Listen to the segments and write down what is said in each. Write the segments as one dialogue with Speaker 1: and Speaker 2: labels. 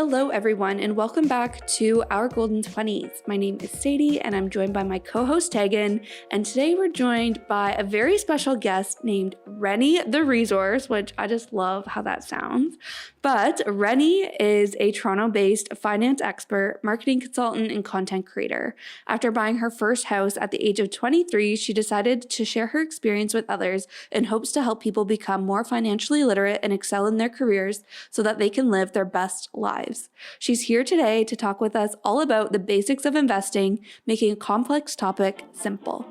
Speaker 1: Hello, everyone, and welcome back to Our Golden 20s. My name is Sadie, and I'm joined by my co-host, Tegan, and today we're joined by a very special guest named Reni the Resource, which I just love how that sounds. But Reni is a Toronto-based finance expert, marketing consultant, and content creator. After buying her first house at the age of 23, she decided to share her experience with others in hopes to help people become more financially literate and excel in their careers so that they can live their best lives. She's here today to talk with us all about the basics of investing, making a complex topic simple.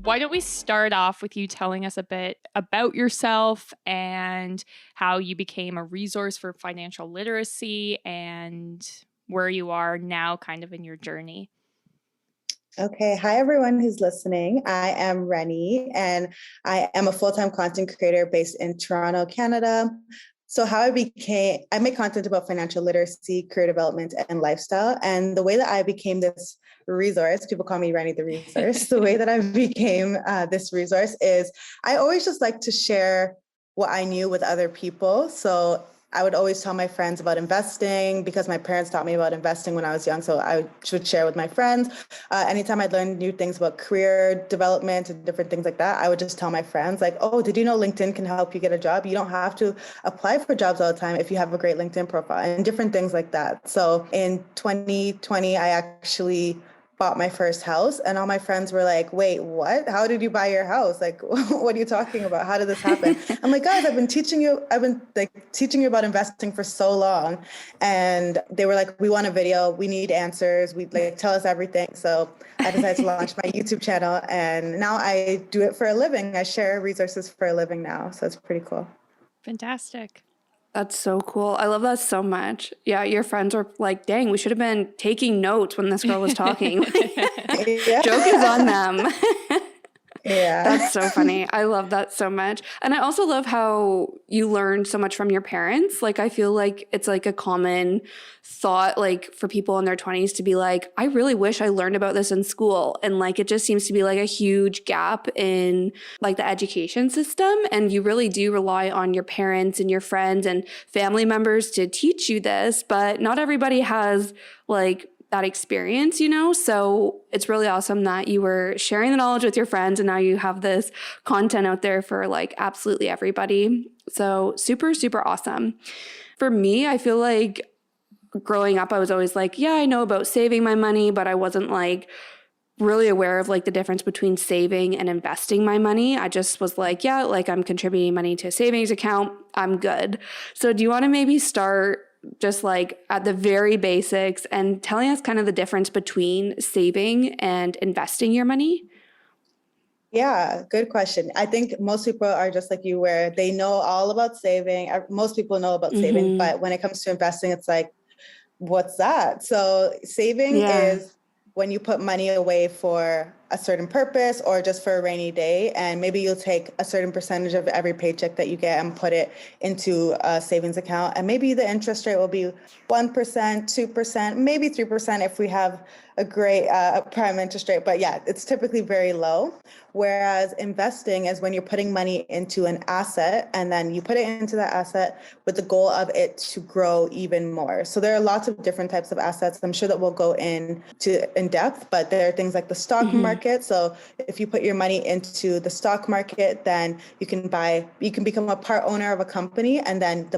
Speaker 2: Why don't we start off with you telling us a bit about yourself and how you became a resource for financial literacy and where you are now kind of in your journey?
Speaker 3: Okay. Hi, everyone who's listening. I am Reni, and I am a full-time content creator based in Toronto, Canada. So how I make content about financial literacy, career development, and lifestyle. And the way that I became this resource, people call me Reni the Resource. The way that I became this resource is I always just like to share what I knew with other people. So I would always tell my friends about investing because my parents taught me about investing when I was young. So I would share with my friends. Anytime I'd learn new things about career development and different things like that, I would just tell my friends like, oh, did you know LinkedIn can help you get a job? You don't have to apply for jobs all the time if you have a great LinkedIn profile and different things like that. So in 2020, I actually bought my first house and all my friends were like, wait, what? How did you buy your house? Like, what are you talking about? How did this happen? I'm like, guys, I've been teaching you about investing for so long. And they were like, we want a video. We need answers. Tell us everything. So I decided to launch my YouTube channel and now I do it for a living. I share resources for a living now. So it's pretty cool.
Speaker 2: Fantastic.
Speaker 1: That's so cool. I love that so much. Yeah, your friends were like, dang, we should have been taking notes when this girl was talking.
Speaker 3: Yeah.
Speaker 1: Joke is on them.
Speaker 3: Yeah.
Speaker 1: That's so funny. I love that so much. And I also love how you learned so much from your parents. Like, I feel like it's like a common thought, like for people in their 20s to be like, I really wish I learned about this in school. And like, it just seems to be like a huge gap in like the education system. And you really do rely on your parents and your friends and family members to teach you this, but not everybody has like that experience, you know? So it's really awesome that you were sharing the knowledge with your friends and now you have this content out there for like absolutely everybody. So super, super awesome. For me, I feel like growing up, I was always like, yeah, I know about saving my money, but I wasn't like really aware of like the difference between saving and investing my money. I just was like, yeah, like I'm contributing money to a savings account. I'm good. So do you want to maybe start just like at the very basics and telling us kind of the difference between saving and investing your money?
Speaker 3: Yeah, good question. I think most people are just like you, where they know all about saving. Most people know about saving, but when it comes to investing, it's like, what's that? So saving is when you put money away for a certain purpose or just for a rainy day. And maybe you'll take a certain percentage of every paycheck that you get and put it into a savings account. And maybe the interest rate will be 1%, 2%, maybe 3% if we have a great prime interest rate. But yeah, it's typically very low. Whereas investing is when you're putting money into an asset and then you put it into that asset with the goal of it to grow even more. So there are lots of different types of assets. I'm sure that we'll go in depth, but there are things like the stock market. So if you put your money into the stock market, then you can become a part owner of a company, and then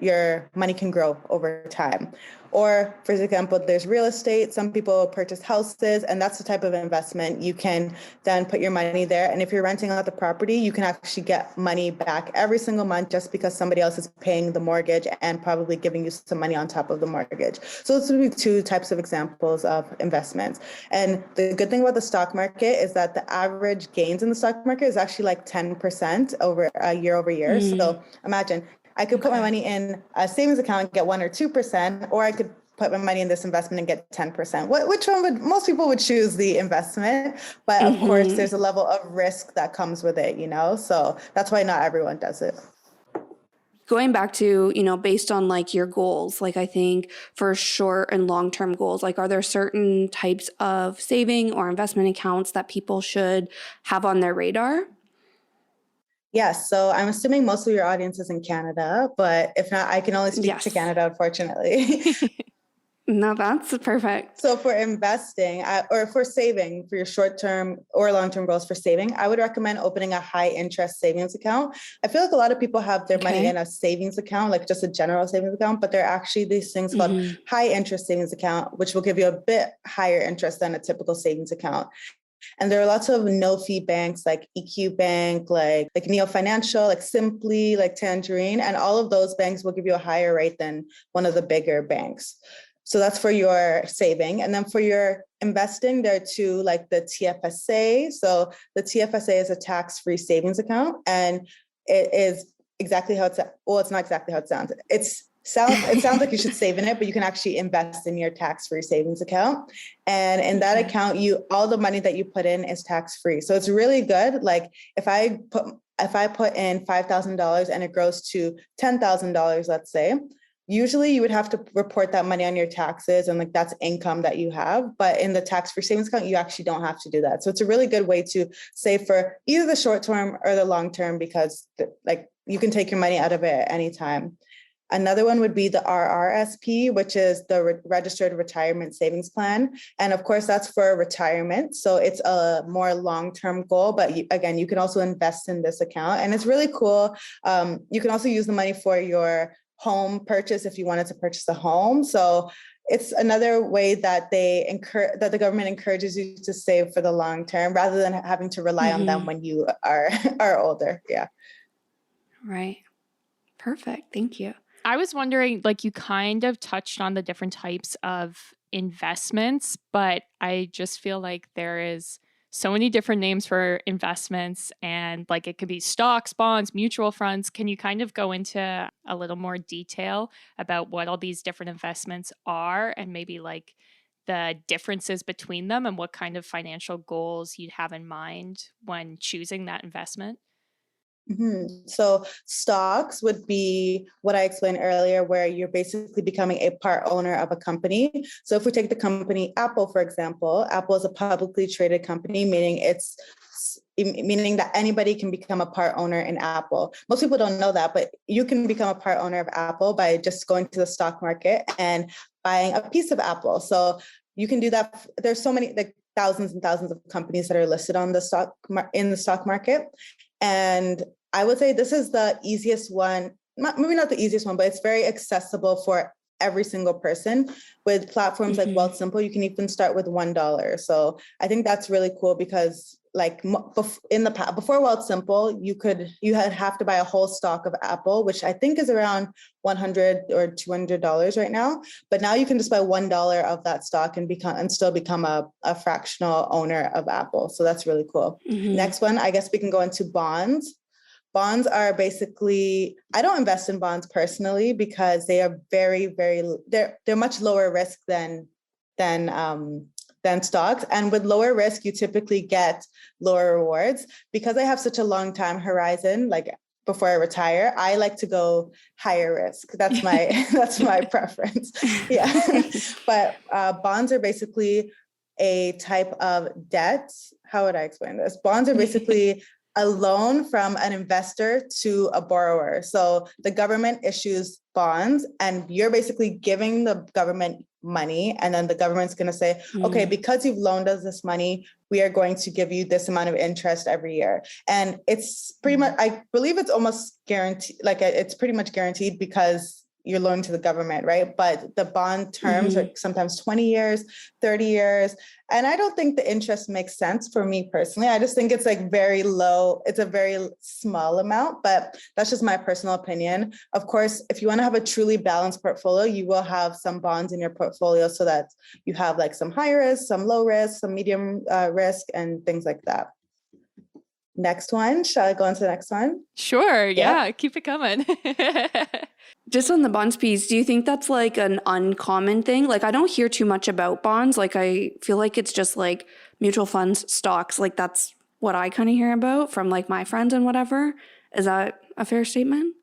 Speaker 3: your money can grow over time. Or, for example, there's real estate. Some people purchase houses, and that's the type of investment. You can then put your money there. And if you're renting out the property, you can actually get money back every single month just because somebody else is paying the mortgage and probably giving you some money on top of the mortgage. So those would be two types of examples of investments. And the good thing about the stock market is that the average gains in the stock market is actually like 10% year over year. So imagine, I could put my money in a savings account and get 1 or 2%, or I could put my money in this investment and get 10%. Which one would most people would choose the investment? But of course, there's a level of risk that comes with it, you know? So that's why not everyone does it.
Speaker 1: Going back to, based on like your goals, like I think for short and long-term goals, like are there certain types of saving or investment accounts that people should have on their radar?
Speaker 3: Yes, so I'm assuming most of your audience is in Canada, but if not, I can only speak to
Speaker 1: Yes.
Speaker 3: Canada, unfortunately.
Speaker 1: No, that's perfect.
Speaker 3: So for investing or for saving for your short-term or long-term goals for saving, I would recommend opening a high interest savings account. I feel like a lot of people have their money
Speaker 1: Okay.
Speaker 3: in a savings account, like just a general savings account, but there are actually these things called high interest savings account, which will give you a bit higher interest than a typical savings account. And there are lots of no-fee banks like EQ Bank, like Neo Financial, like Simply, like Tangerine, and all of those banks will give you a higher rate than one of the bigger banks. So that's for your saving. And then for your investing, there are two, like the TFSA. So the TFSA is a tax-free savings account, and it is exactly how it's, well, it's not exactly how it sounds. It sounds like you should save in it, but you can actually invest in your tax-free savings account. And in that account, all the money that you put in is tax-free. So it's really good. Like if I put in $5,000 and it grows to $10,000, let's say, usually you would have to report that money on your taxes, and like that's income that you have. But in the tax-free savings account, you actually don't have to do that. So it's a really good way to save for either the short term or the long term, because like you can take your money out of it at any time. Another one would be the RRSP, which is the Registered Retirement Savings Plan. And of course, that's for retirement. So it's a more long-term goal, but again, you can also invest in this account, and it's really cool. You can also use the money for your home purchase if you wanted to purchase a home. So it's another way that that the government encourages you to save for the long term rather than having to rely on them when you are older. Yeah.
Speaker 1: Right. Perfect. Thank you.
Speaker 2: I was wondering, like you kind of touched on the different types of investments, but I just feel like there is so many different names for investments, and like it could be stocks, bonds, mutual funds. Can you kind of go into a little more detail about what all these different investments are, and maybe like the differences between them and what kind of financial goals you'd have in mind when choosing that investment?
Speaker 3: So stocks would be what I explained earlier, where you're basically becoming a part owner of a company. So if we take the company Apple, for example, Apple is a publicly traded company, meaning that anybody can become a part owner in Apple. Most people don't know that, but you can become a part owner of Apple by just going to the stock market and buying a piece of Apple. So you can do that. There's so many, like thousands and thousands of companies that are listed on the stock market. And I would say this is the easiest one, maybe not the easiest one, but it's very accessible for every single person. With platforms like Wealthsimple, you can even start with $1. So I think that's really cool because like in the past, before Wealthsimple, you had have to buy a whole stock of Apple, which I think is around $100 or $200 right now. But now you can just buy $1 of that stock and still become a fractional owner of Apple. So that's really cool. Next one, I guess we can go into bonds. Bonds are basically, I don't invest in bonds personally because they are they're much lower risk than stocks. And with lower risk, you typically get lower rewards. Because I have such a long time horizon, like before I retire, I like to go higher risk. That's my preference. Yeah. But bonds are basically a type of debt. How would I explain this? Bonds are basically a loan from an investor to a borrower. So the government issues bonds and you're basically giving the government money. And then the government's going to say, okay, because you've loaned us this money, we are going to give you this amount of interest every year. And it's pretty much, I believe it's almost guaranteed, like it's pretty much guaranteed because you're loaning to the government, right? But the bond terms are sometimes 20 years, 30 years. And I don't think the interest makes sense for me personally. I just think it's like very low. It's a very small amount, but that's just my personal opinion. Of course, if you want to have a truly balanced portfolio, you will have some bonds in your portfolio so that you have like some high risk, some low risk, some medium risk, and things like that. Next one. Shall I go on to the next one?
Speaker 2: Sure. Yeah. Keep it coming.
Speaker 1: Just on the bonds piece, do you think that's like an uncommon thing? Like I don't hear too much about bonds. Like I feel like it's just like mutual funds, stocks. Like that's what I kind of hear about from like my friends and whatever. Is that a fair statement?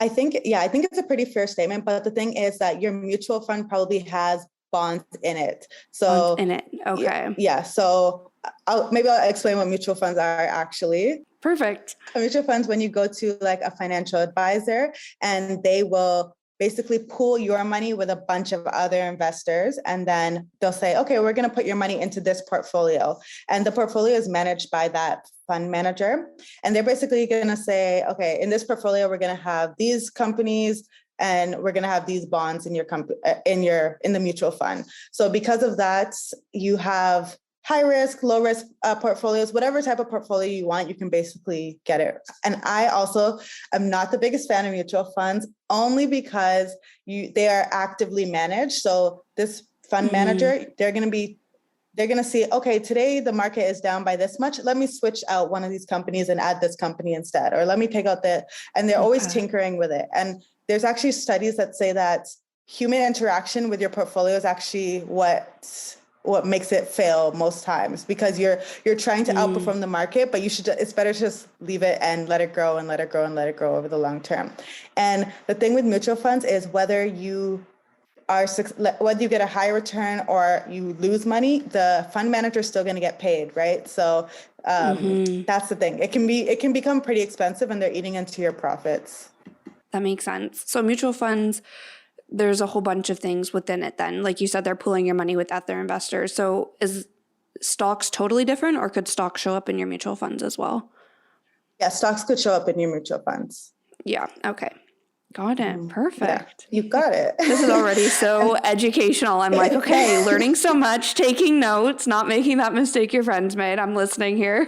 Speaker 3: I think it's a pretty fair statement, but the thing is that your mutual fund probably has bonds in it. So
Speaker 1: in it. Okay.
Speaker 3: yeah. So I'll explain what mutual funds are actually.
Speaker 1: Perfect.
Speaker 3: Mutual funds, when you go to like a financial advisor, and they will basically pool your money with a bunch of other investors, and then they'll say, okay, we're going to put your money into this portfolio, and the portfolio is managed by that fund manager, and they're basically going to say, okay, in this portfolio we're going to have these companies and we're going to have these bonds in your company, in the mutual fund. So because of that, you have high risk, low risk portfolios, whatever type of portfolio you want, you can basically get it. And I also am not the biggest fan of mutual funds, only because they are actively managed. So this fund manager, they're going to see, okay, today the market is down by this much. Let me switch out one of these companies and add this company instead, or let me take out and they're always tinkering with it. And there's actually studies that say that human interaction with your portfolio is actually what makes it fail most times, because you're trying to outperform the market, but it's better to just leave it and let it grow and let it grow and let it grow over the long term. And the thing with mutual funds is whether you get a high return or you lose money, the fund manager is still going to get paid, right? So that's the thing. It can become pretty expensive, and they're eating into your profits.
Speaker 1: That makes sense. So mutual funds, there's a whole bunch of things within it then. Like you said, they're pooling your money with other investors. So is stocks totally different, or could stocks show up in your mutual funds as well?
Speaker 3: Yeah, stocks could show up in your mutual funds.
Speaker 1: Yeah. Okay. Got it. Perfect.
Speaker 3: Yeah, you got it.
Speaker 1: This is already so educational. I'm like, okay, learning so much, taking notes, not making that mistake your friends made. I'm listening here.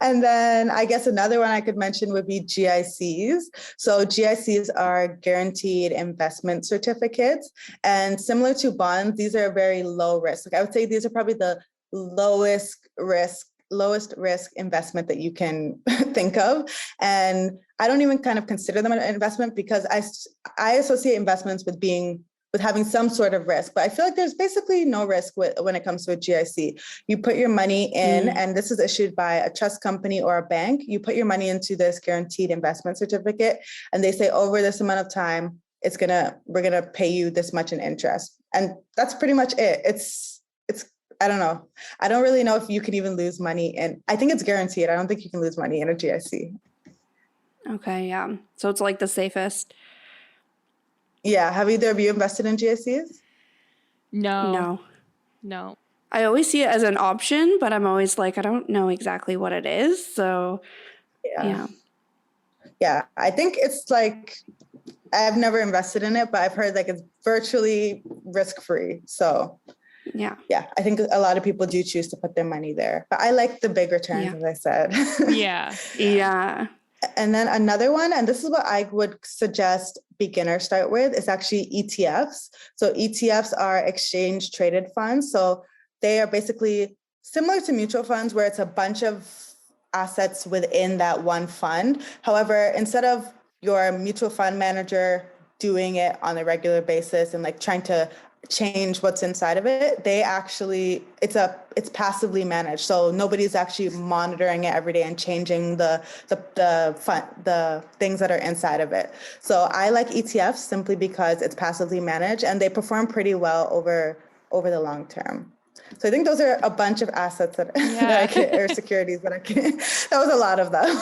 Speaker 3: And then I guess another one I could mention would be GICs. So GICs are guaranteed investment certificates. And similar to bonds, these are very low risk. Like I would say these are probably the lowest risk investment that you can think of. And I don't even kind of consider them an investment, because I associate investments with having some sort of risk, but I feel like there's basically no risk when it comes to a GIC. You put your money in, and this is issued by a trust company or a bank. You put your money into this guaranteed investment certificate, and they say over this amount of time, we're gonna pay you this much in interest, and that's pretty much it. It's I don't know. I don't really know if you can even lose money, and I think it's guaranteed. I don't think you can lose money in a GIC.
Speaker 1: Okay, yeah. So it's like the safest.
Speaker 3: Yeah. Have either of you invested in GICs?
Speaker 2: No.
Speaker 1: I always see it as an option, but I'm always like, I don't know exactly what it is. So yeah.
Speaker 3: I think it's like, I've never invested in it, but I've heard like it's virtually risk-free. So yeah, I think a lot of people do choose to put their money there, but I like the big returns, as I said.
Speaker 2: Yeah.
Speaker 3: And then another one, and this is what I would suggest beginners start with, is actually ETFs. So ETFs are exchange traded funds. So they are basically similar to mutual funds, where it's a bunch of assets within that one fund. However, instead of your mutual fund manager doing it on a regular basis and like trying to change what's inside of it, it's passively managed. So nobody's actually monitoring it every day and changing the things that are inside of it. So I like ETFs simply because it's passively managed, and they perform pretty well over the long term. So I think those are a bunch of assets that or securities that that was a lot of them.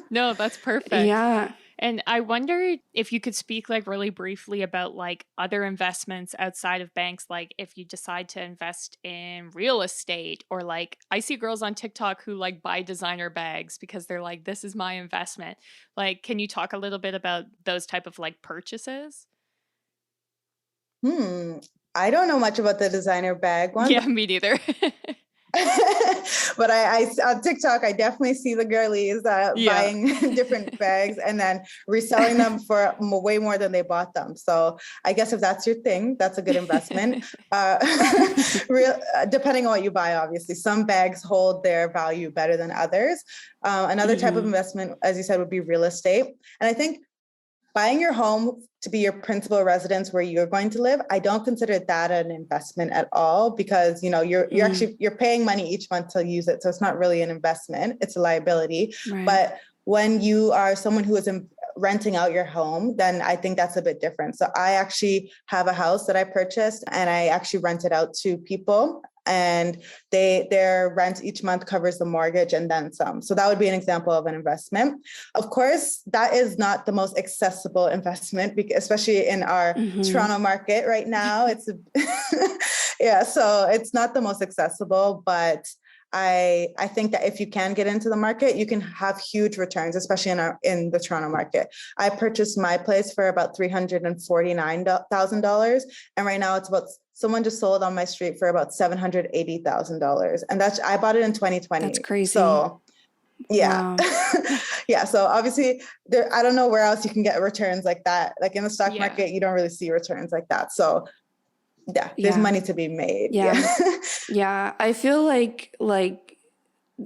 Speaker 2: No, that's perfect.
Speaker 1: Yeah.
Speaker 2: And I wonder if you could speak like really briefly about like other investments outside of banks, like if you decide to invest in real estate, or like I see girls on TikTok who like buy designer bags because they're like, this is my investment. Like, can you talk a little bit about those type of like purchases?
Speaker 3: I don't know much about the designer bag one.
Speaker 2: Yeah, me neither.
Speaker 3: But I on TikTok, I definitely see the girlies buying different bags and then reselling them for way more than they bought them. So I guess if that's your thing, that's a good investment. Depending on what you buy, obviously, some bags hold their value better than others. Another type of investment, as you said, would be real estate. And I think buying your home to be your principal residence where you're going to live, I don't consider that an investment at all, because you're paying money each month to use it. So it's not really an investment, it's a liability.
Speaker 1: Right.
Speaker 3: But when you are someone who is renting out your home, then I think that's a bit different. So I actually have a house that I purchased and I actually rent it out to people, and their rent each month covers the mortgage and then some. So that would be an example of an investment. Of course, that is not the most accessible investment, especially in our Toronto market right now. It's yeah, so it's not the most accessible, but I think that if you can get into the market, you can have huge returns, especially in the Toronto market. I purchased my place for about $349,000, and right now it's about, someone just sold on my street for about $780,000, and I bought it in 2020.
Speaker 1: That's crazy.
Speaker 3: So yeah.
Speaker 1: Wow.
Speaker 3: Yeah. So obviously I don't know where else you can get returns like that. Like in the stock market, you don't really see returns like that. So yeah, there's money to be made.
Speaker 1: Yeah. I feel like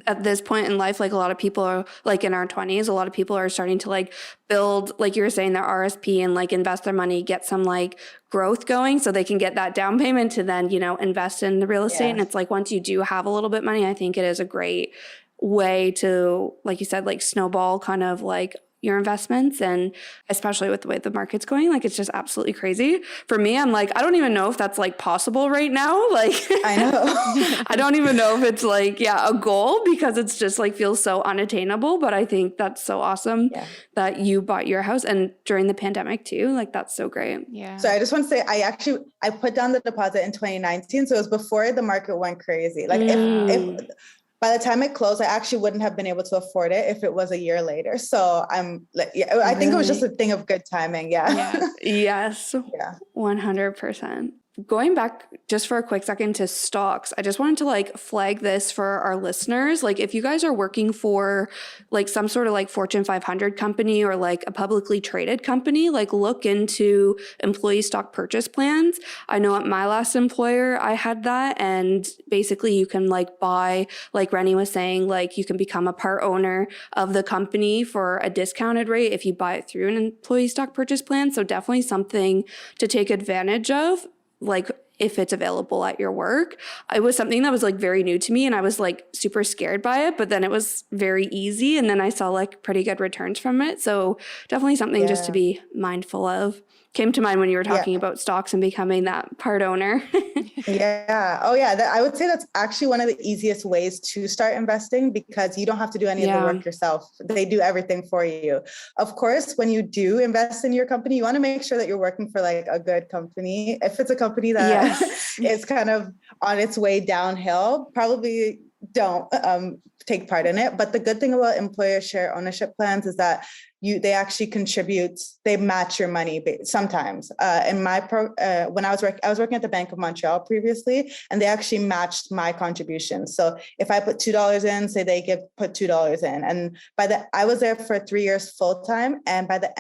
Speaker 1: at this point in life, like a lot of people are like in our 20s, a lot of people are starting to like build, like you were saying, their RSP and like invest their money, get some like growth going so they can get that down payment to then, invest in the real estate. And it's like, once you do have a little bit of money, I think it is a great way to, like you said, like snowball kind of like your investments. And especially with the way the market's going, like it's just absolutely crazy. For me, I'm like, I don't even know if that's like possible right now. Like
Speaker 3: I know.
Speaker 1: I don't even know if it's like, a goal, because it's just like feels so unattainable. But I think that's so awesome that you bought your house, and during the pandemic too. Like that's so great.
Speaker 2: Yeah.
Speaker 3: So I just want to say, I put down the deposit in 2019. So it was before the market went crazy. Like if by the time it closed, I actually wouldn't have been able to afford it if it was a year later. So I'm like, I think it was just a thing of good timing. Yeah.
Speaker 1: Yes. Yeah. 100%. Going back just for a quick second to stocks, I just wanted to like flag this for our listeners. Like if you guys are working for like some sort of like Fortune 500 company or like a publicly traded company, like look into employee stock purchase plans. I know at my last employer, I had that, and basically you can like buy, like Reni was saying, like you can become a part owner of the company for a discounted rate if you buy it through an employee stock purchase plan. So definitely something to take advantage of, like if it's available at your work. It was something that was like very new to me, and I was like super scared by it, but then it was very easy, and then I saw like pretty good returns from it. So definitely something just to be mindful of. Came to mind when you were talking about stocks and becoming that part owner.
Speaker 3: Yeah. Oh yeah. I would say that's actually one of the easiest ways to start investing, because you don't have to do any of the work yourself. They do everything for you. Of course, when you do invest in your company, you want to make sure that you're working for like a good company. If it's a company that is kind of on its way downhill, probably don't take part in it. But the good thing about employer share ownership plans is that they actually contribute, they match your money sometimes. In my when I was working at the Bank of Montreal previously, and they actually matched my contribution. So if I put $2 in, say they put $2 in, and I was there for 3 years full time, and by the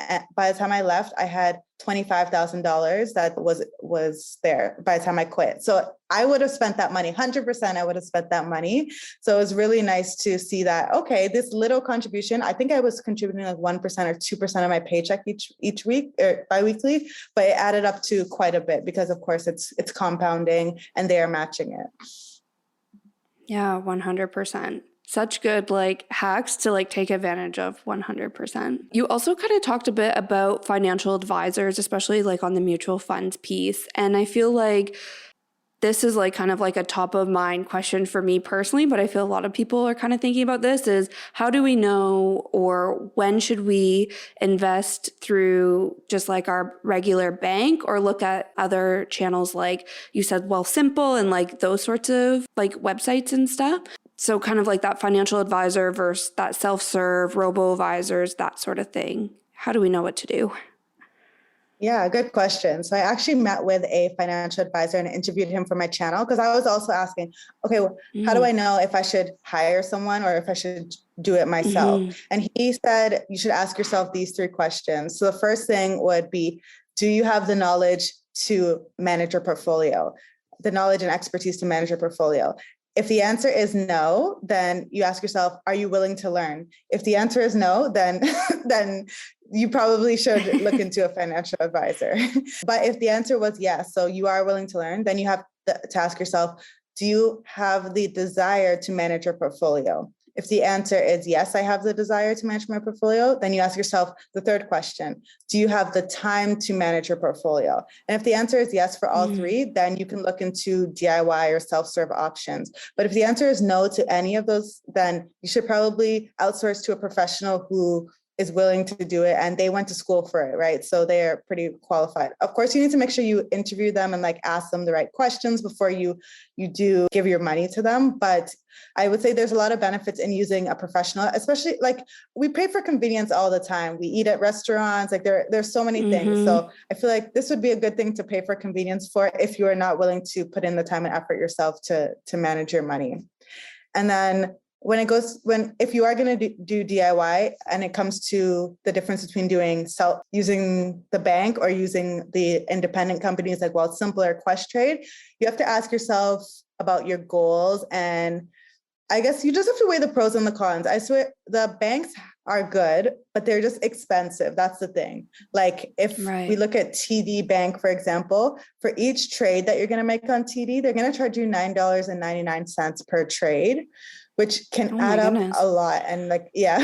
Speaker 3: time I left, I had $25,000 that was there by the time I quit. So I would have spent that money, 100%. I would have spent that money. So it was really nice to see that, okay, this little contribution, I think I was contributing like 1% or 2% of my paycheck each week or biweekly, but it added up to quite a bit, because of course it's compounding and they are matching it.
Speaker 1: Yeah, 100%. Such good like hacks to like take advantage of. 100%. You also kind of talked a bit about financial advisors, especially like on the mutual funds piece. And I feel like this is like kind of like a top of mind question for me personally, but I feel a lot of people are kind of thinking about this, is how do we know, or when should we invest through just like our regular bank, or look at other channels like you said, Wealthsimple, and like those sorts of like websites and stuff. So kind of like that financial advisor versus that self-serve, robo-advisors, that sort of thing. How do we know what to do?
Speaker 3: Yeah, good question. So I actually met with a financial advisor and interviewed him for my channel, because I was also asking, okay, well, how do I know if I should hire someone or if I should do it myself? And he said, you should ask yourself these 3 questions. So the first thing would be, do you have the knowledge to manage your portfolio? The knowledge and expertise to manage your portfolio? If the answer is no, then you ask yourself, are you willing to learn? If the answer is no, then you probably should look into a financial advisor. But if the answer was yes, so you are willing to learn, then you have to ask yourself, do you have the desire to manage your portfolio? If the answer is yes, I have the desire to manage my portfolio, then you ask yourself the third question: do you have the time to manage your portfolio? And if the answer is yes for all three, then you can look into DIY or self-serve options. But if the answer is no to any of those, then you should probably outsource to a professional who is willing to do it, and they went to school for it, right? So they're pretty qualified. Of course, you need to make sure you interview them and like ask them the right questions before you do give your money to them. But I would say there's a lot of benefits in using a professional, especially like we pay for convenience all the time. We eat at restaurants, like there's so many things. So I feel like this would be a good thing to pay for convenience for if you are not willing to put in the time and effort yourself to manage your money. And then if you are going to do DIY and it comes to the difference between using the bank or using the independent companies like Wealthsimple or Questrade, you have to ask yourself about your goals. And I guess you just have to weigh the pros and the cons. I swear the banks are good, but they're just expensive. That's the thing. Like if we look at TD Bank, for example, for each trade that you're going to make on TD, they're going to charge you $9.99 per trade, which can add up a lot. And like, yeah,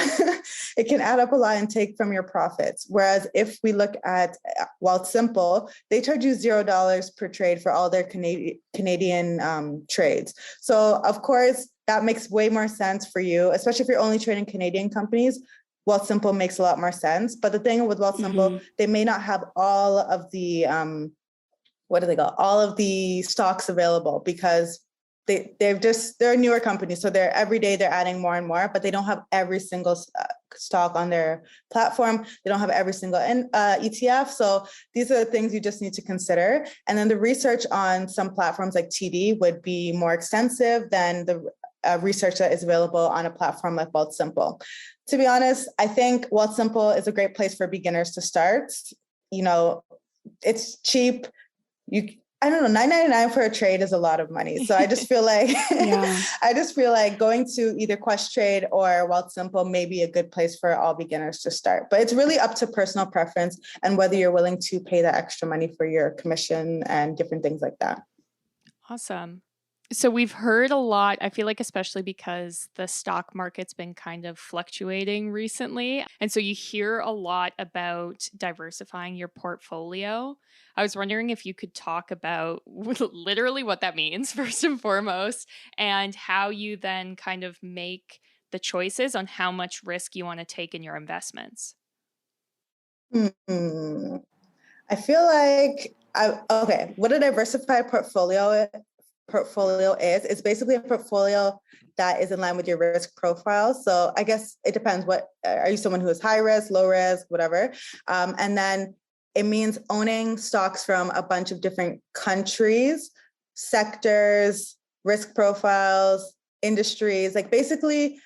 Speaker 3: it can add up a lot and take from your profits. Whereas if we look at Wealthsimple, they charge you $0 per trade for all their Canadian trades. So of course, that makes way more sense for you, especially if you're only trading Canadian companies. Wealthsimple makes a lot more sense. But the thing with Wealthsimple, they may not have all of the, all of the stocks available because they're a newer company. So every day they're adding more and more, but they don't have every single stock on their platform. They don't have every single ETF. So these are the things you just need to consider. And then the research on some platforms like TD would be more extensive than the research that is available on a platform like Wealthsimple. To be honest, I think Wealthsimple is a great place for beginners to start. You know, it's cheap. I don't know, $9.99 for a trade is a lot of money. So I just feel like going to either Questrade or Wealthsimple may be a good place for all beginners to start. But it's really up to personal preference and whether you're willing to pay that extra money for your commission and different things like that.
Speaker 2: Awesome. So we've heard a lot, I feel like, especially because the stock market's been kind of fluctuating recently. And so you hear a lot about diversifying your portfolio. I was wondering if you could talk about literally what that means, first and foremost, and how you then kind of make the choices on how much risk you want to take in your investments.
Speaker 3: I feel like, what a diversified portfolio is. It's basically a portfolio that is in line with your risk profile. So I guess it depends. Are you someone who is high risk, low risk, whatever? And then it means owning stocks from a bunch of different countries, sectors, risk profiles, industries. Like basically,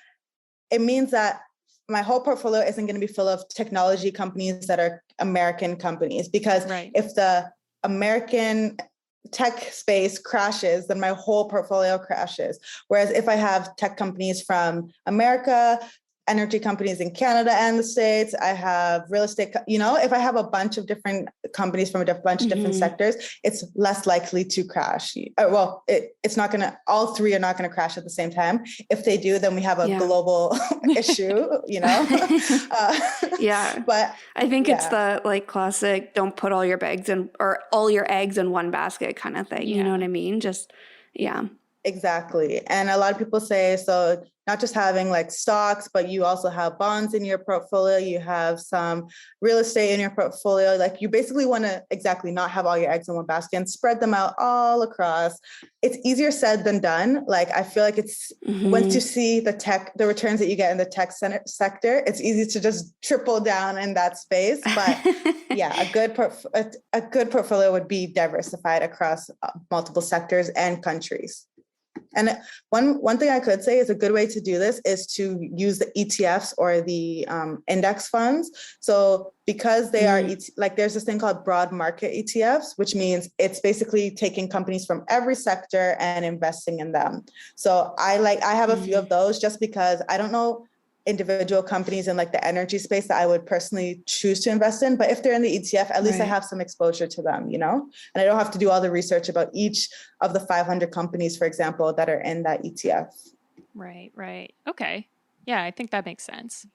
Speaker 3: it means that my whole portfolio isn't going to be full of technology companies that are American companies, because if the American tech space crashes, then my whole portfolio crashes. Whereas if I have tech companies from America, energy companies in Canada and the States, I have real estate, if I have a bunch of different companies from a bunch of different sectors, it's less likely to crash. It's not going to, all three are not going to crash at the same time. If they do, then we have a global issue,
Speaker 1: Yeah.
Speaker 3: But
Speaker 1: I think it's the like classic, don't put all your eggs in one basket kind of thing. You know what I mean? Just,
Speaker 3: Exactly. And a lot of people say, so not just having like stocks, but you also have bonds in your portfolio, you have some real estate in your portfolio. Like you basically want to not have all your eggs in one basket and spread them out all across. It's easier said than done. Like I feel like it's once you see the returns that you get in the tech sector, it's easy to just triple down in that space. But yeah, a good portfolio would be diversified across multiple sectors and countries. And one thing I could say is a good way to do this is to use the ETFs or the index funds. So because they are there's this thing called broad market ETFs, which means it's basically taking companies from every sector and investing in them. So I have a few of those just because I don't know individual companies in like the energy space that I would personally choose to invest in. But if they're in the ETF, at least I have some exposure to them, and I don't have to do all the research about each of the 500 companies, for example, that are in that ETF.
Speaker 2: Right. Okay. Yeah, I think that makes sense.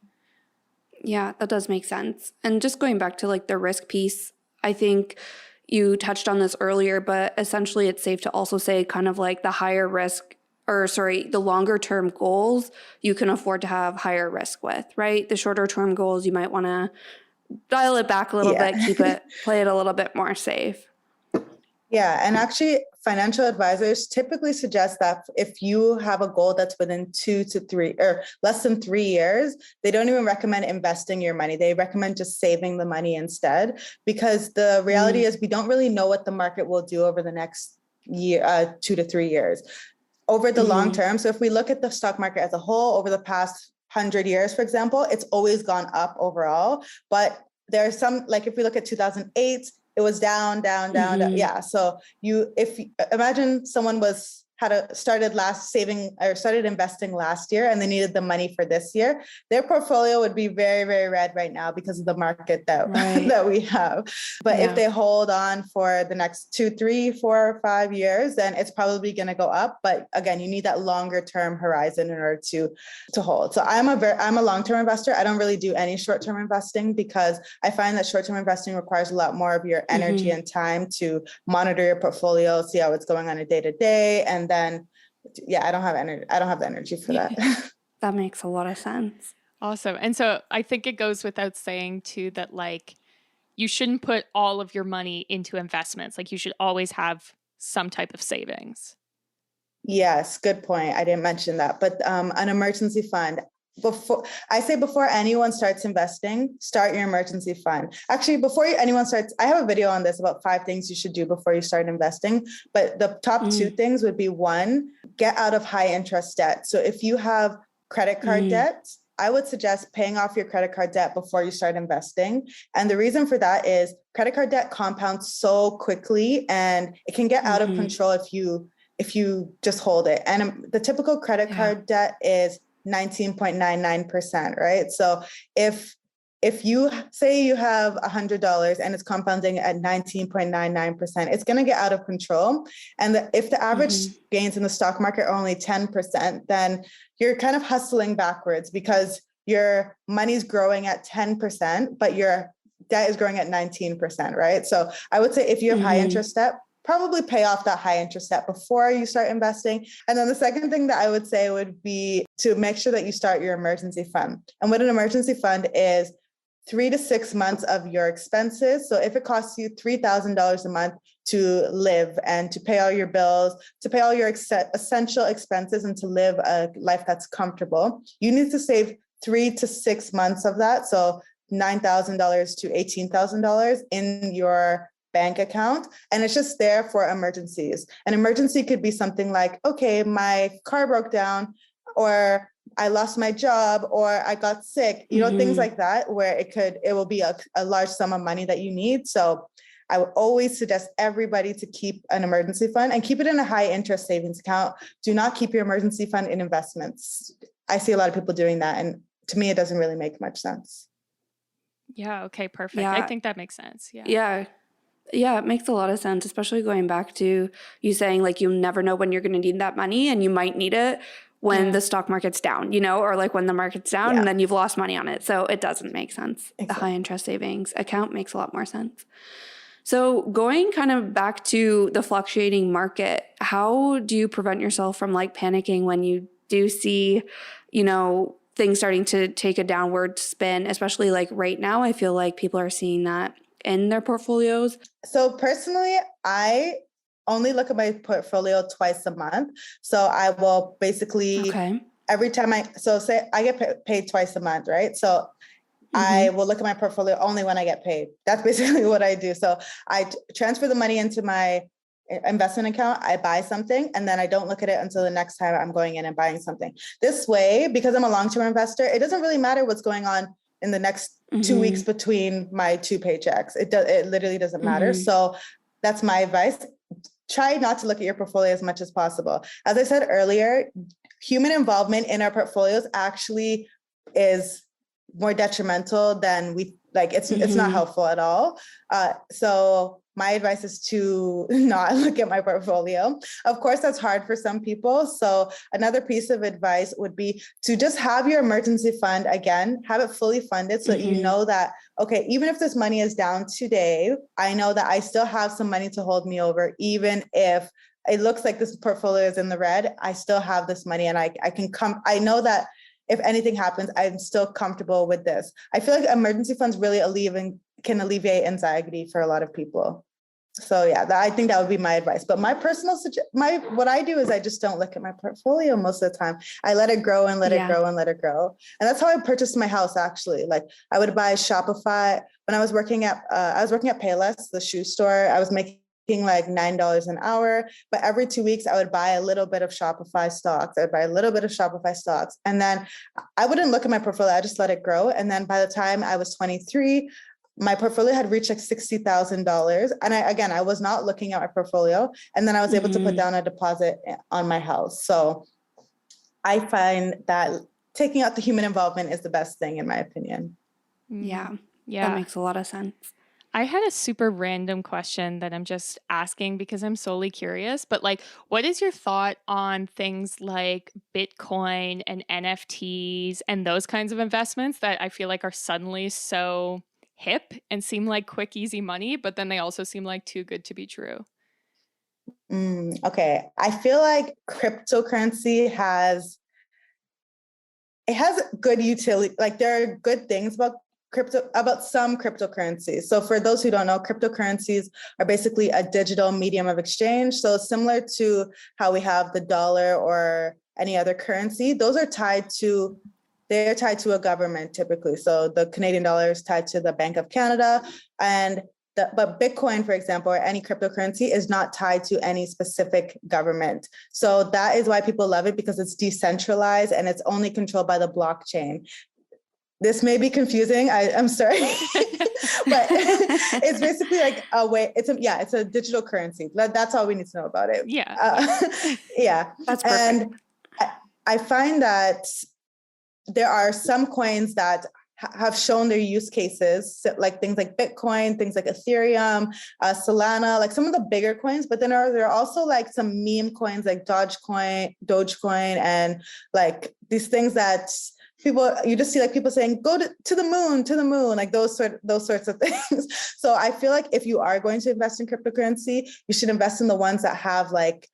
Speaker 1: Yeah, that does make sense. And just going back to like the risk piece, I think you touched on this earlier, but essentially it's safe to also say kind of like the higher risk, or sorry, the longer term goals you can afford to have higher risk with, right? The shorter term goals, you might want to dial it back a little bit, play it a little bit more safe.
Speaker 3: Yeah, and actually, financial advisors typically suggest that if you have a goal that's within 2 to 3 or less than 3 years, they don't even recommend investing your money. They recommend just saving the money instead, because the reality is we don't really know what the market will do over the next year, 2 to 3 years. Over the long term, so if we look at the stock market as a whole over the past 100 years, for example, it's always gone up overall. But there are some, like if we look at 2008, it was down, down, down, down. Yeah. So if imagine someone started investing last year and they needed the money for this year, their portfolio would be very, very red right now because of the market that we have. But if they hold on for the next 2, 3, 4, 5 years, then it's probably going to go up. But again, you need that longer term horizon in order to hold. So I'm a long-term investor. I don't really do any short-term investing because I find that short-term investing requires a lot more of your energy and time to monitor your portfolio, see how it's going on a day-to-day. And then, I don't have energy. I don't have the energy for that.
Speaker 1: That makes a lot of sense.
Speaker 2: Awesome. And so I think it goes without saying too, that like you shouldn't put all of your money into investments. Like you should always have some type of savings.
Speaker 3: Yes, good point. I didn't mention that, but an emergency fund. Before anyone starts investing, start your emergency fund. Actually, anyone starts, I have a video on this about 5 things you should do before you start investing. But the top 2 things would be 1, get out of high interest debt. So if you have credit card debt, I would suggest paying off your credit card debt before you start investing. And the reason for that is credit card debt compounds so quickly and it can get out of control if you just hold it. And the typical credit card debt is 19.99%, right? So if you say you have $100 and it's compounding at 19.99%, it's going to get out of control. And if the average gains in the stock market are only 10%, then you're kind of hustling backwards because your money's growing at 10%, but your debt is growing at 19%, right? So I would say if you have high interest debt, probably pay off that high interest debt before you start investing. And then the second thing that I would say would be to make sure that you start your emergency fund. And what an emergency fund is 3 to 6 months of your expenses. So if it costs you $3,000 a month to live and to pay all your bills, to pay all your essential expenses and to live a life that's comfortable, you need to save 3 to 6 months of that. So $9,000 to $18,000 in your bank account. And it's just there for emergencies. An emergency could be something like, okay, my car broke down, or I lost my job, or I got sick, things like that, where it will be a large sum of money that you need. So I would always suggest everybody to keep an emergency fund and keep it in a high interest savings account. Do not keep your emergency fund in investments. I see a lot of people doing that. And to me, it doesn't really make much sense.
Speaker 2: Yeah. Okay. Perfect. I think that makes sense.
Speaker 1: Yeah, it makes a lot of sense, especially going back to you saying like you never know when you're going to need that money and you might need it when the stock market's down, or like when the market's down and then you've lost money on it. So it doesn't make sense. Exactly. The high interest savings account makes a lot more sense. So going kind of back to the fluctuating market, how do you prevent yourself from like panicking when you do see, things starting to take a downward spin, especially like right now? I feel like people are seeing that in their portfolios.
Speaker 3: So personally, I only look at my portfolio twice a month. So I will basically every time say I get paid twice a month, right? So I will look at my portfolio only when I get paid. That's basically what I do. So I transfer the money into my investment account, I buy something, and then I don't look at it until the next time I'm going in and buying something. This way, because I'm a long-term investor, it doesn't really matter what's going on in the next 2 weeks between my 2 paychecks. It literally doesn't matter. So that's my advice. Try not to look at your portfolio as much as possible. As I said earlier, human involvement in our portfolios actually is more detrimental than we like. It's not helpful at all. So my advice is to not look at my portfolio. Of course, that's hard for some people. So another piece of advice would be to just have your emergency fund, again, have it fully funded so that you know that, okay, even if this money is down today, I know that I still have some money to hold me over, even if it looks like this portfolio is in the red, I still have this money and I can come, I know that if anything happens, I'm still comfortable with this. I feel like emergency funds really can alleviate anxiety for a lot of people. So yeah, I think that would be my advice. But my personal, what I do is I just don't look at my portfolio most of the time. I let it grow and let it grow and let it grow. And that's how I purchased my house, actually. Like I would buy Shopify. When I was working at Payless, the shoe store, I was making like $9 an hour, but every 2 weeks I would buy a little bit of Shopify stocks. I'd buy a little bit of Shopify stocks. And then I wouldn't look at my portfolio. I just let it grow. And then by the time I was 23, my portfolio had reached like $60,000. And I was not looking at my portfolio. And then I was able to put down a deposit on my house. So I find that taking out the human involvement is the best thing, in my opinion.
Speaker 1: Yeah.
Speaker 2: Yeah.
Speaker 1: That makes a lot of sense.
Speaker 2: I had a super random question that I'm just asking because I'm solely curious, but like, what is your thought on things like Bitcoin and NFTs and those kinds of investments that I feel like are suddenly so hip and seem like quick, easy money, but then they also seem like too good to be true?
Speaker 3: Okay. I feel like cryptocurrency has good utility. Like there are good things about some cryptocurrencies. So for those who don't know, cryptocurrencies are basically a digital medium of exchange. So similar to how we have the dollar or any other currency, they're tied to a government typically. So the Canadian dollar is tied to the Bank of Canada, but Bitcoin, for example, or any cryptocurrency is not tied to any specific government. So that is why people love it, because it's decentralized and it's only controlled by the blockchain. This may be confusing. I'm sorry, but it's basically like a way. It's a digital currency. That's all we need to know about it.
Speaker 2: Yeah.
Speaker 3: Yeah.
Speaker 1: That's perfect.
Speaker 3: And I find that there are some coins that have shown their use cases, like things like Bitcoin, things like Ethereum, Solana, like some of the bigger coins. But then there are also like some meme coins like Dogecoin, and like these things that you just see like people saying, go to the moon, like those sorts of things. So I feel like if you are going to invest in cryptocurrency, you should invest in the ones that have like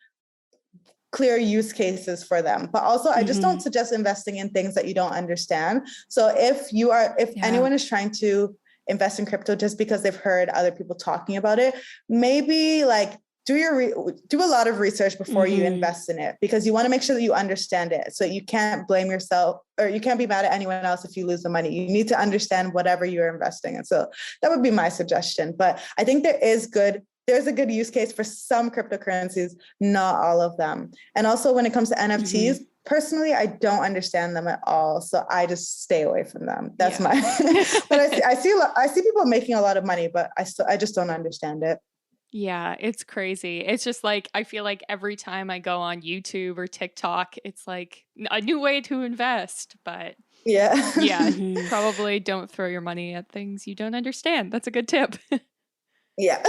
Speaker 3: clear use cases for them. But also I just don't suggest investing in things that you don't understand. So if anyone is trying to invest in crypto just because they've heard other people talking about it, maybe like do a lot of research before you invest in it, because you want to make sure that you understand it. So you can't blame yourself, or you can't be mad at anyone else if you lose the money. You need to understand whatever you're investing in. So that would be my suggestion. But I think there's a good use case for some cryptocurrencies, not all of them. And also when it comes to NFTs, personally, I don't understand them at all. So I just stay away from them. That's my, but I see people making a lot of money, but I just don't understand it.
Speaker 2: Yeah, it's crazy. It's just like, I feel like every time I go on YouTube or TikTok, it's like a new way to invest. But
Speaker 3: yeah,
Speaker 2: probably don't throw your money at things you don't understand. That's a good tip.
Speaker 3: Yeah.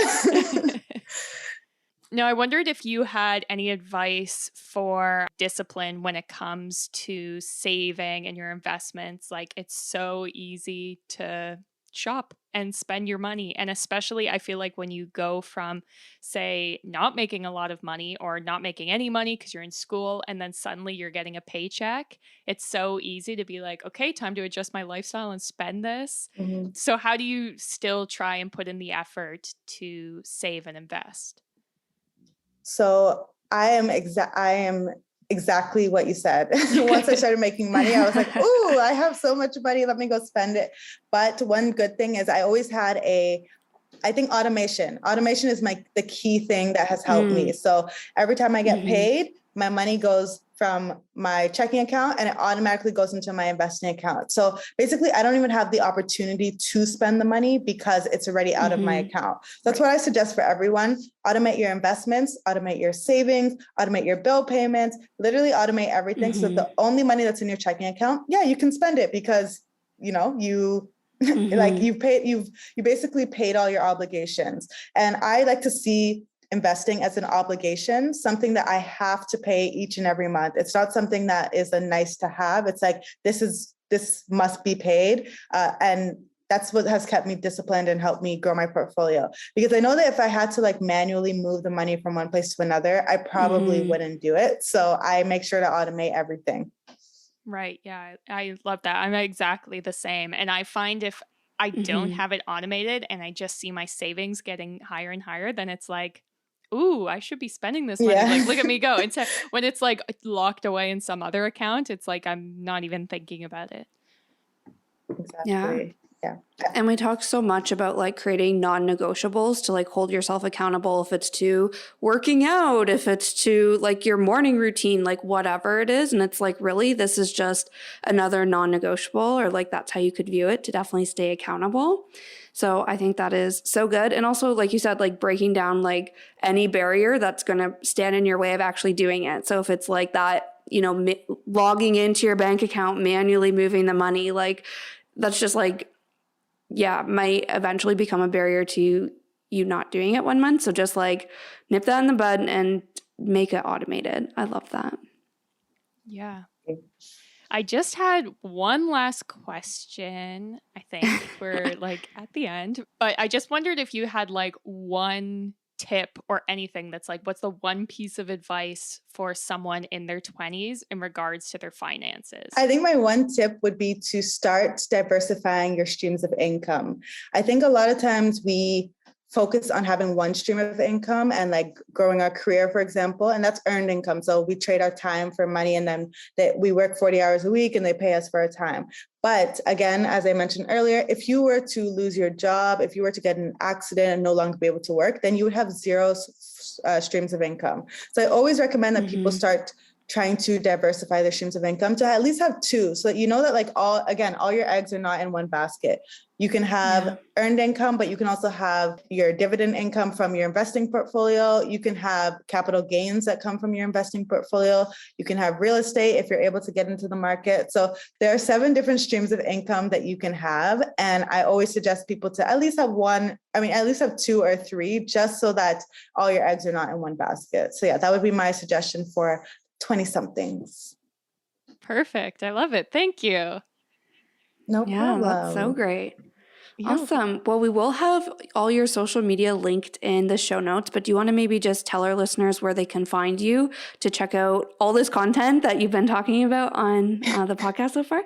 Speaker 2: Now, I wondered if you had any advice for discipline when it comes to saving and your investments. Like, it's so easy to shop and spend your money. And especially, I feel like when you go from, say, not making a lot of money or not making any money because you're in school, and then suddenly you're getting a paycheck, it's so easy to be like, okay, time to adjust my lifestyle and spend this. So how do you still try and put in the effort to save and invest?
Speaker 3: So I am exactly what you said. Once I started making money, I was like, ooh, I have so much money. Let me go spend it. But one good thing is I always had I think automation is the key thing that has helped me. So every time I get paid, my money goes from my checking account and it automatically goes into my investing account. So basically I don't even have the opportunity to spend the money because it's already out of my account. So that's what I suggest for everyone. Automate your investments, automate your savings, automate your bill payments, literally automate everything. So the only money that's in your checking account, you can spend it because, you Like you basically paid all your obligations. And I like to see investing as an obligation, something that I have to pay each and every month. It's not something that is a nice to have. It's like, this must be paid. And that's what has kept me disciplined and helped me grow my portfolio. Because I know that if I had to like manually move the money from one place to another, I probably wouldn't do it. So I make sure to automate everything.
Speaker 2: Right. Yeah. I love that. I'm exactly the same. And I find if I don't have it automated and I just see my savings getting higher and higher, then it's like, ooh, I should be spending this money.
Speaker 3: Yeah.
Speaker 2: Like, look at me go. Instead, when it's like locked away in some other account, it's like I'm not even thinking about it.
Speaker 3: Exactly. Yeah.
Speaker 1: And we talk so much about like creating non-negotiables to like hold yourself accountable, if it's to working out, if it's to like your morning routine, like whatever it is. And it's like, really, this is just another non-negotiable, or like that's how you could view it to definitely stay accountable. So I think that is so good. And also, like you said, like breaking down like any barrier that's going to stand in your way of actually doing it. So if it's like that, you know, logging into your bank account, manually moving the money, like that's just like, yeah, might eventually become a barrier to you not doing it 1 month. So just like nip that in the bud and make it automated. I love that.
Speaker 2: Yeah. I just had one last question. I think we're like at the end, but I just wondered if you had like one tip or anything that's like, what's the one piece of advice for someone in their 20s in regards to their finances?
Speaker 3: I think my one tip would be to start diversifying your streams of income. I think a lot of times we focus on having one stream of income and like growing our career, for example, and that's earned income. So we trade our time for money, and then we work 40 hours a week and they pay us for our time. But again, as I mentioned earlier, if you were to lose your job, if you were to get in an accident and no longer be able to work, then you would have zero streams of income. So I always recommend that people start trying to diversify their streams of income to at least have two, so that you know that like all your eggs are not in one basket. You can have earned income, but you can also have your dividend income from your investing portfolio. You can have capital gains that come from your investing portfolio. You can have real estate if you're able to get into the market. So there are 7 different streams of income that you can have. And I always suggest people to at least have at least have 2 or 3, just so that all your eggs are not in one basket. So yeah, that would be my suggestion for 20-somethings.
Speaker 2: Perfect. I love it. Thank you.
Speaker 3: No problem.
Speaker 1: That's so great. Awesome. Well, we will have all your social media linked in the show notes, but do you want to maybe just tell our listeners where they can find you to check out all this content that you've been talking about on the podcast so far?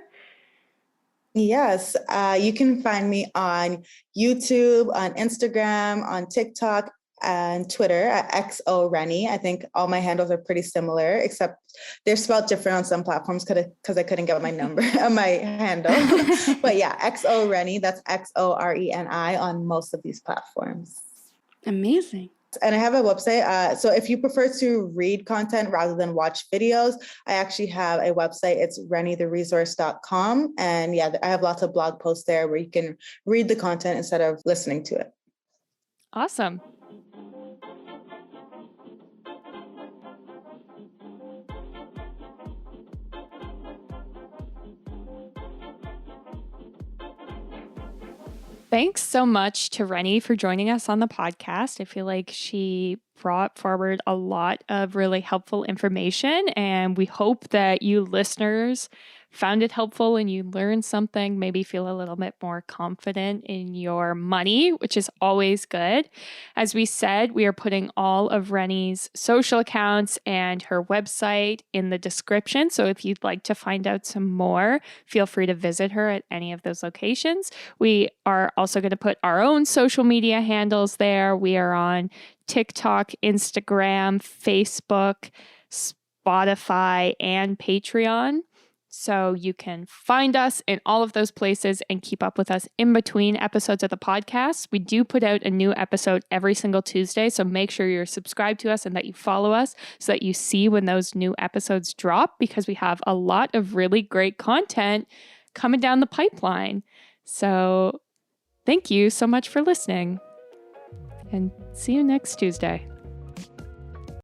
Speaker 3: Yes, you can find me on YouTube, on Instagram, on TikTok, and Twitter at XO Reni. I think all my handles are pretty similar, except they're spelled different on some platforms because I couldn't get my number on my handle. But yeah, XO Reni, that's XORENI on most of these platforms.
Speaker 1: Amazing.
Speaker 3: And I have a website. So if you prefer to read content rather than watch videos, I actually have a website. It's renitheresource.com. And yeah, I have lots of blog posts there where you can read the content instead of listening to it.
Speaker 2: Awesome. Thanks so much to Reni for joining us on the podcast. I feel like she brought forward a lot of really helpful information, and we hope that you listeners found it helpful and you learned something, maybe feel a little bit more confident in your money, which is always good. As we said, we are putting all of Reni's social accounts and her website in the description. So if you'd like to find out some more, feel free to visit her at any of those locations. We are also going to put our own social media handles there. We are on TikTok, Instagram, Facebook, Spotify, and Patreon. So you can find us in all of those places and keep up with us in between episodes of the podcast. We do put out a new episode every single Tuesday, so make sure you're subscribed to us and that you follow us so that you see when those new episodes drop, because we have a lot of really great content coming down the pipeline. So thank you so much for listening, and see you next Tuesday.